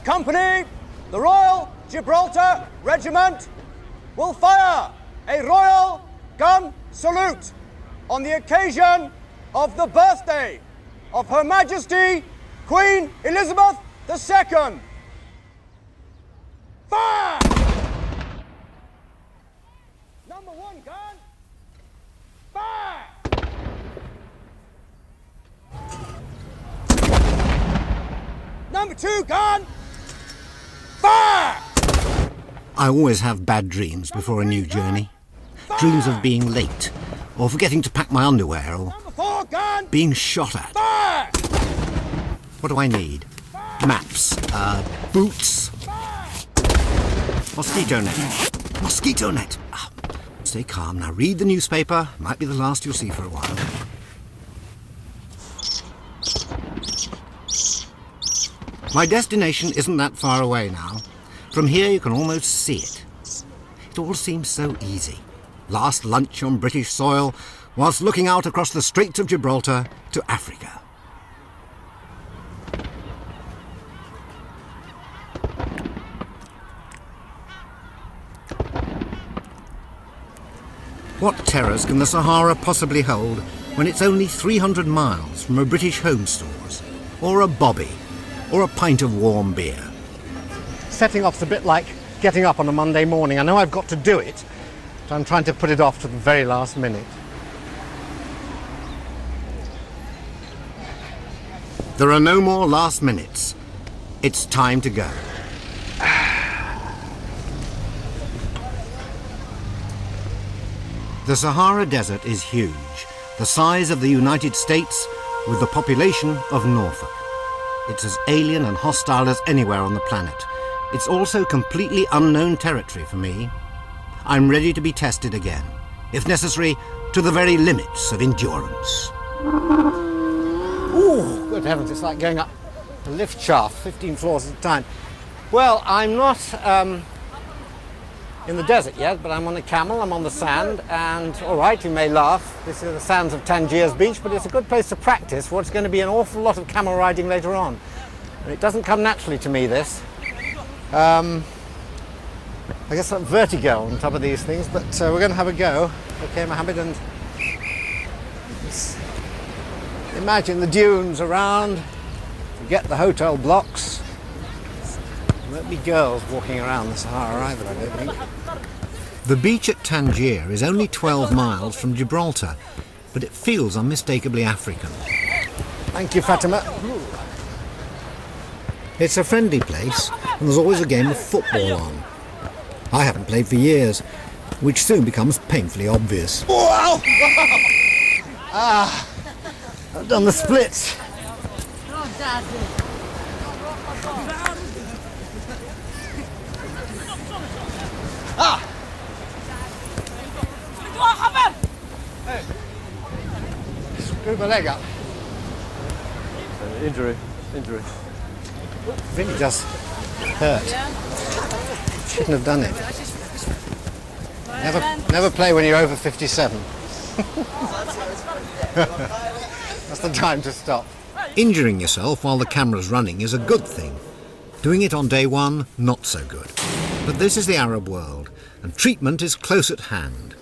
Company, the Royal Gibraltar Regiment will fire a royal gun salute on the occasion of the birthday of Her Majesty Queen Elizabeth II. Fire! Number 1 gun. Fire! Number 2 gun. Fire! I always have bad dreams before a new journey. Dreams of being late, or forgetting to pack my underwear, or Number 4 gun. being shot at. Fire! What do I need? Maps, boots, mosquito net. Mosquito net! Ah, stay calm now. Read the newspaper. Might be the last you'll see for a while. My destination isn't that far away now. From here you can almost see it. It all seems so easy. Last lunch on British soil, whilst looking out across the Straits of Gibraltar to Africa. What terrors can the Sahara possibly hold when it's only 300 miles from a British home stores, or a bobby, or a pint of warm beer? Setting off's a bit like getting up on a Monday morning. I know I've got to do it, but I'm trying to put it off to the very last minute. There are no more last minutes. It's time to go. The Sahara Desert is huge, the size of the United States with the population of Norfolk. It's as alien and hostile as anywhere on the planet. It's also completely unknown territory for me. I'm ready to be tested again, if necessary, to the very limits of endurance. Ooh, good heavens, it's like going up a lift shaft, 15 floors at a time. Well, I'm not in the desert yet, but I'm on a camel, I'm on the sand, and all right, you may laugh, this is the sands of Tangier's beach, but it's a good place to practice for what's going to be an awful lot of camel riding later on. And it doesn't come naturally to me, this. I guess I'm vertigo on top of these things, but we're going to have a go. Okay, Mohammed, and imagine the dunes around, forget the hotel blocks. There won't be girls walking around the Sahara either, I don't think. The beach at Tangier is only 12 miles from Gibraltar, but it feels unmistakably African. Thank you, Fatima. It's a friendly place, and there's always a game of football on. I haven't played for years, which soon becomes painfully obvious. Wow! I've done the splits. Screw my leg up. Injury. Really does hurt. Shouldn't have done it. Never play when you're over 57. That's the time to stop. Injuring yourself while the camera's running is a good thing. Doing it on day one, not so good. But this is the Arab world, and treatment is close at hand.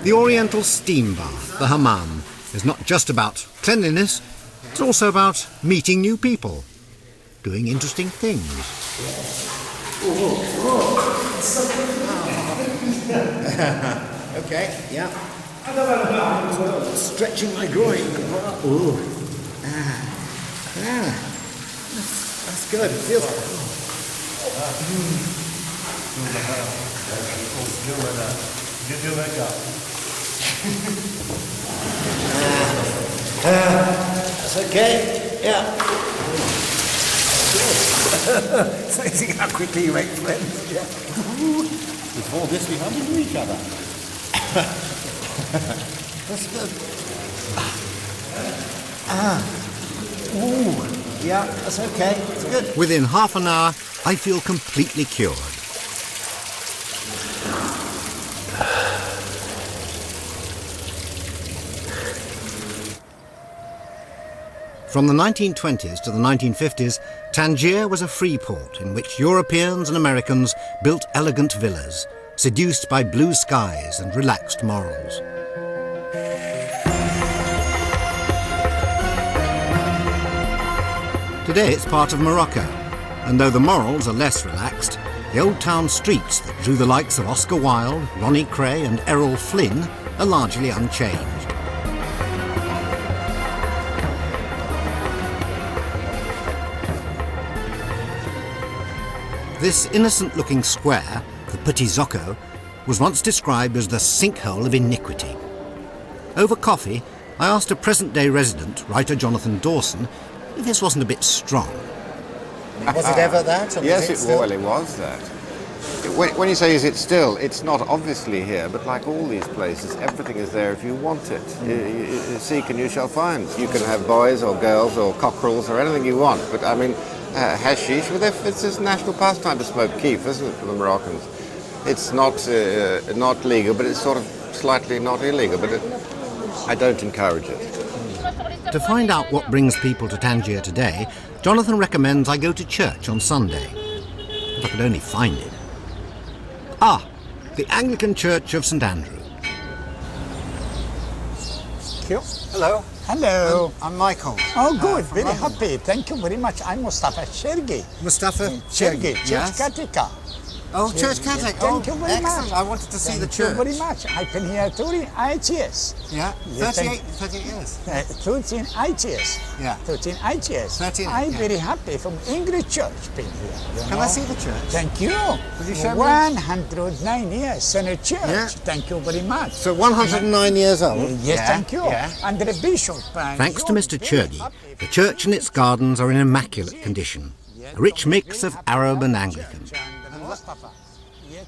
The Oriental steam bath, the hammam, is not just about cleanliness, it's also about meeting new people, doing interesting things. Okay, yeah. Stretching my groin. Ooh. That's good. It feels That's okay. Yeah. It's amazing how quickly you make friends. Yeah. Before this, we hardly knew each other. That's good. Ooh. Yeah, that's okay. It's good. Within half an hour, I feel completely cured. From the 1920s to the 1950s, Tangier was a free port in which Europeans and Americans built elegant villas, seduced by blue skies and relaxed morals. Today it's part of Morocco, and though the morals are less relaxed, the old town streets that drew the likes of Oscar Wilde, Ronnie Cray and Errol Flynn are largely unchanged. This innocent-looking square, the Petit Zoco, was once described as the sinkhole of iniquity. Over coffee, I asked a present-day resident, writer Jonathan Dawson, if this wasn't a bit strong. Was it ever that? Yes, it was that. When you say is it still, it's not obviously here, but like all these places, everything is there if you want it. You seek and you shall find. You can have boys or girls or cockerels or anything you want, but I mean, hashish, it's a national pastime to smoke keef, isn't it, for the Moroccans? It's not legal, but it's sort of slightly not illegal, but I don't encourage it. To find out what brings people to Tangier today, Jonathan recommends I go to church on Sunday. If I could only find it. Ah, the Anglican Church of St Andrew. Hello. Hello. I'm Michael. Oh, good. Very happy. Thank you very much. I'm Mustafa Chergi. Mustafa Chergi. Yes. Church Katika. Oh, Church Catholic. Thank you very excellent. much. I wanted to see the church. Thank you very much. I've been here 38 years. Yeah, 38 years. 38 years. Yeah. 38 years. 13, I'm yeah. very happy from English church being here. Can I see the church? Thank you. Will you show me? 109 years, Senate Church. Yeah. Thank you very much. So 109 years old? Yes, Yeah, thank you. yeah. And the bishop. Thanks to Mr Chergi, the church and its gardens are in immaculate condition. A rich mix of Arab and Anglican.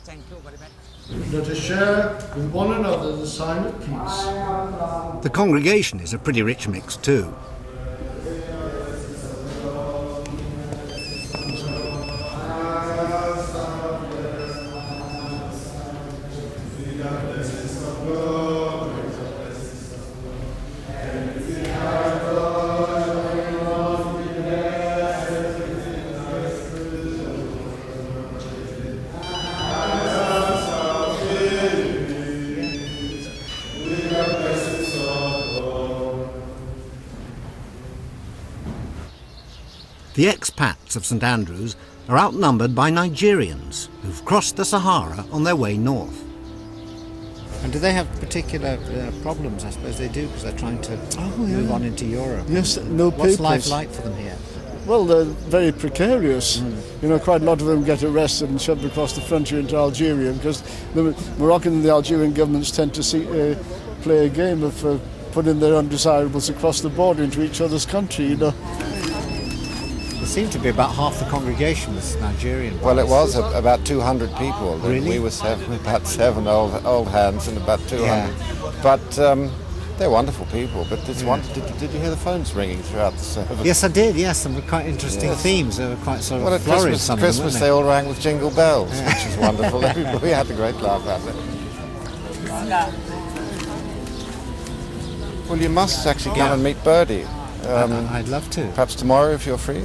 Thank you very much. Let us share with one another the sign of peace. The congregation is a pretty rich mix too. The expats of St Andrews are outnumbered by Nigerians who've crossed the Sahara on their way north. And do they have particular problems? I suppose they do, because they're trying to move on into Europe. Yes, no papers. What's life like for them here? Well, they're very precarious. You know, quite a lot of them get arrested and shoved across the frontier into Algeria because the Moroccan and the Algerian governments tend to play a game of putting their undesirables across the border into each other's country, you know. There seemed to be about half the congregation was Nigerian. Well, it was about 200 people. Really? We were about seven old hands and about 200. Yeah. But they're wonderful people. But it's did you hear the phones ringing throughout the service? Yes, I did. Yes, some quite interesting themes. They were quite sort of Well, at florid. Christmas, some of them, Christmas weren't they all rang with jingle bells, which is wonderful. We had a great laugh at it. Well, you must actually come and meet Birdie. I'd love to. Perhaps tomorrow if you're free.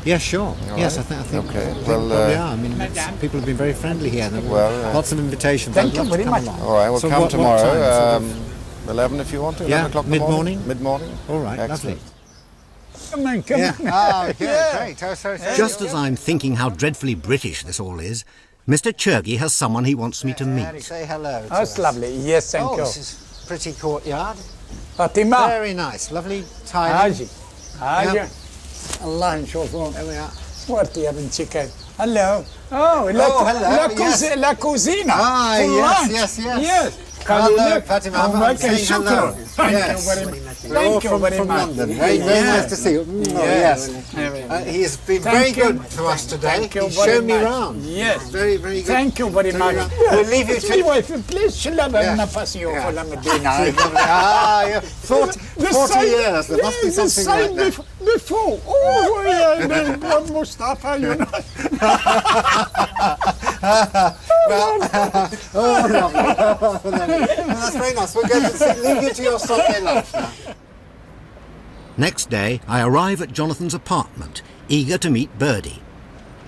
Yeah, sure. All Yes, right. I think. Okay. I think Well, probably are. I mean, people have been very friendly here. There were Well, lots of invitations. Thank I'd you love to very come much. along. All right, we'll So come what tomorrow. time? Sort of- 11 if you want to. Yeah, 11 o'clock in the mid-morning? Mid-morning. All right, Excellent. lovely. Come on. Ah, great. Just as I'm thinking how dreadfully British this all is, Mr Chergi has someone he wants me to meet. Say hello. to That's us. lovely. Yes, thank Oh, you. this is a pretty courtyard. Fatima. Very nice. Lovely tiling. Haji. Allah نشوفهم. There we are. What you having chicken? Hello. Oh, la cuisina. Ah, For yes. Yes. Hello, Fatima. Oh, I'm okay, saying hello. shukran. Thank Yes. you very much. We're all Thank you very from much. London. Very nice to see you. Yes. He has been Thank very you. good to us today. Thank you He's very shown me much. around. Yes. Very good. Thank you very Shown much. me around. We'll leave you It's to... my wife. Please, Shalaba, Yeah. Nafasio Yeah. for la Medina. yeah. 40 years. There must be something like that. Before. Oh, yeah, then God Mustafa, you know. Well, that's very nice. We're going to leave you to your Sunday lunch now. Next day, I arrive at Jonathan's apartment eager to meet Birdie,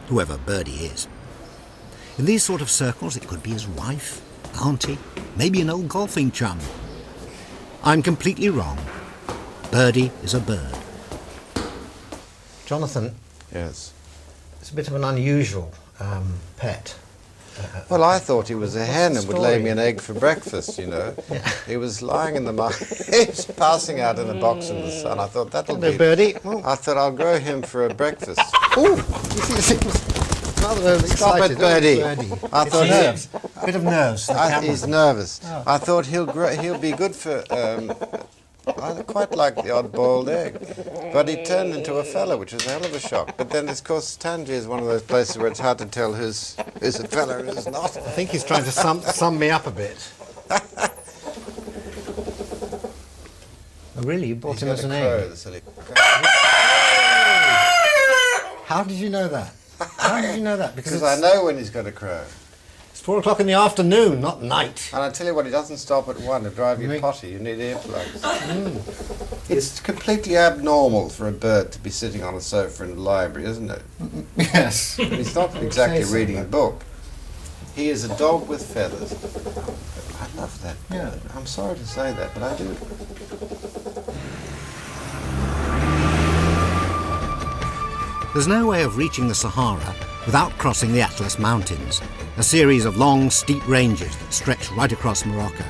whoever Birdie is. In these sort of circles, it could be his wife, auntie, maybe an old golfing chum. I'm completely wrong. Birdie is a bird. Jonathan, Yes. it's a bit of an unusual pet. Well, I thought he was a hen the and would lay story? me an egg for breakfast, you know. He was lying in the he was passing out in a box in the sun. I thought, that'll Hello, be... Birdie. I thought, I'll grow him for a breakfast. Oh, you see, rather Stop excited. it, Birdie. I thought Nerves. A bit of nerves. he's nervous. I thought he'll be good for... I quite like the odd-boiled egg. But he turned into a fella, which was a hell of a shock. But then, of course, Tangier is one of those places where it's hard to tell who's a fella and who's not. I think he's trying to sum me up a bit. Oh, really? You bought him as an egg? The silly How did you know that? How did you know that? Because I know when he's got a crow. It's 4 o'clock in the afternoon, not night. And I tell you what, he doesn't stop at 1 to drive you potty. You need earplugs. It's completely abnormal for a bird to be sitting on a sofa in the library, isn't it? Yes. He's not exactly Say so, reading a but- book. He is a dog with feathers. I love that bird. Yeah. I'm sorry to say that, but I do. There's no way of reaching the Sahara without crossing the Atlas Mountains, a series of long, steep ranges that stretch right across Morocco.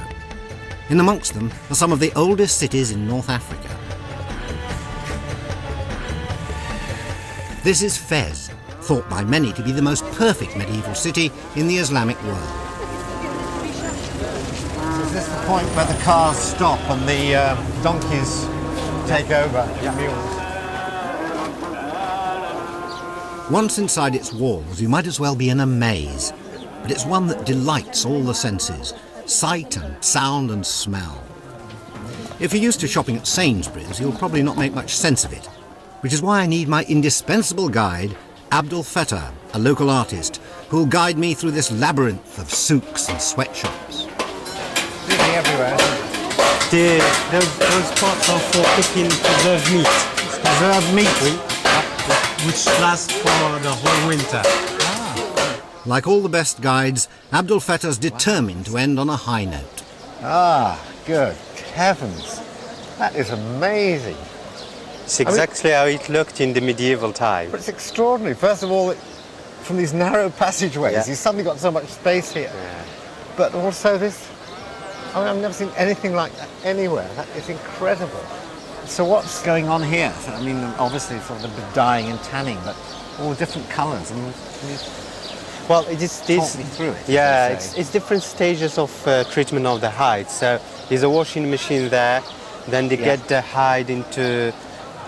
In amongst them are some of the oldest cities in North Africa. This is Fez, thought by many to be the most perfect medieval city in the Islamic world. Is this the point where the cars stop and the donkeys take over? Mules. Once inside its walls, you might as well be in a maze, but it's one that delights all the senses, sight and sound and smell. If you're used to shopping at Sainsbury's, you'll probably not make much sense of it, which is why I need my indispensable guide, Abdul Fattah, a local artist, who'll guide me through this labyrinth of souks and sweatshops. Busy everywhere. Those pots are for cooking preserved meat, Preserved meat. which lasts for the whole winter. Like all the best guides, Abdul Fattah's determined to end on a high note. Ah, good heavens. That is amazing. It's exactly how it looked in the medieval time. But it's extraordinary. First of all, from these narrow passageways, Yeah. you've suddenly got so much space here. But also this, I mean, I've never seen anything like that anywhere. That is incredible. So what's going on here? So, I mean, obviously sort of the dyeing and tanning, but all different colours. I mean, can you Well, it is this. talk me through it? as Yeah, they say? it's different stages of treatment of the hide. So there's a washing machine there. Then they get the hide into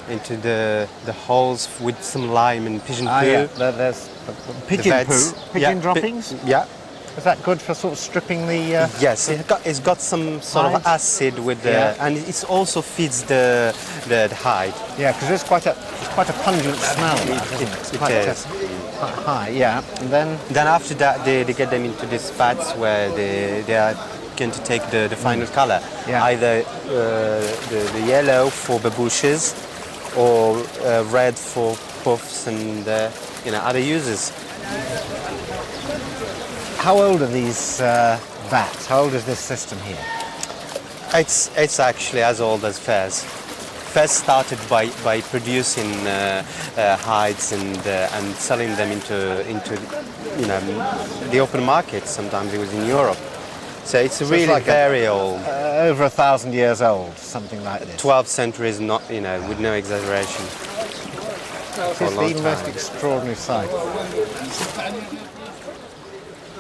the holes with some lime and pigeon poo. Yeah. There's pigeon vets. poo, pigeon Yeah, droppings. Yeah. Is that good for sort of stripping the? Yes, it's got some sort of Hide? acid with the, Yeah. and it also feeds the hide. Yeah, because it's quite a pungent smell. It's it quite, is. Quite high. Yeah, and then Then after that, they get them into these fats where they are going to take the final color. Yeah. Either the yellow for babouches or red for puffs and other uses. how old are these vats? How old is this system here? It's actually as old as Fez. Fez started by producing hides and selling them into the open market. Sometimes it was in Europe. So it's really like very old. Over 1,000 years old, something like this. 12th century is not, with no exaggeration. This a is long the most time. extraordinary sight.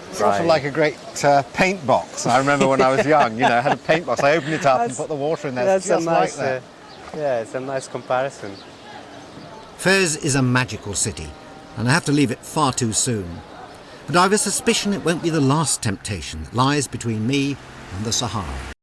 It's sort of Right. like a great paint box. I remember when I was young, I had a paint box. I opened it up and put the water in there. It's just like that. Yeah, it's a nice comparison. Fez is a magical city, and I have to leave it far too soon. But I've a suspicion it won't be the last temptation that lies between me and the Sahara.